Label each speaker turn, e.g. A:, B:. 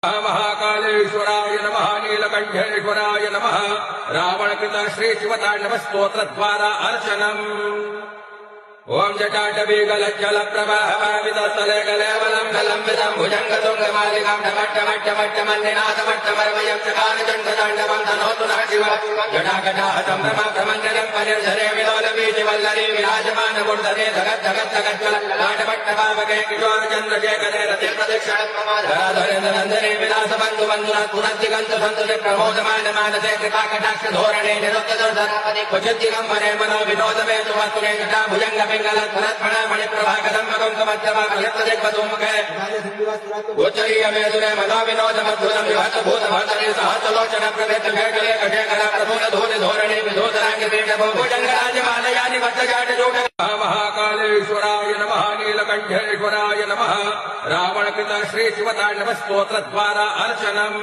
A: महाकालेश्वराय नमः नीलकण्ठेश्वराय नमः रावणकृत श्रीशिवताण्डव स्तोत्रद्वारा अर्चनम् ओम जटाटवीगलज्जल प्रवाहमावितस्थले कलेवलं कलम्बितं भुजङ्गतुङ्गमालिकां टमट्टमट्टमट्टमन्निनाथमट्टमरमयं चकारचण्डताण्डवं धनोतु नः शिव जटाकटाहसम्भ्रमाभ्रमञ्जनं परिर्धरे विलोलबीजवल्लरी विराजमानमूर्धने धगद्धगद्धगज्ज्वल लाटपट्टपावके किशोरचन्द्रशेखरे रतिप्रदक्षिणम् विलासबन्धुबन्धुनत्पुरद्दिगन्तु सन्तुले प्रमोदमानमानसे कृपाकटाक्षधोरणे निरुक्तदुर्धरापदि क्वचिद्दिगम्बरे मनो विनोदमेतु वस्तुने जटा भुजङ्ग गोचरीयमेदुरे मनोविनोदमद्भुतं विहतभूतभर्तरे सहस्रलोचन प्रभेतभेटले कटेकरा प्रभूतधूलिधोरणे विधोतराङ्गभूषभुजङ्गराजमालयानि वज्रजाटजूट महाकालेश्वराय नमः नीलकण्ठेश्वराय नमः रावणकृत श्रीशिवताण्डव स्तोत्रद्वारा अर्चनम्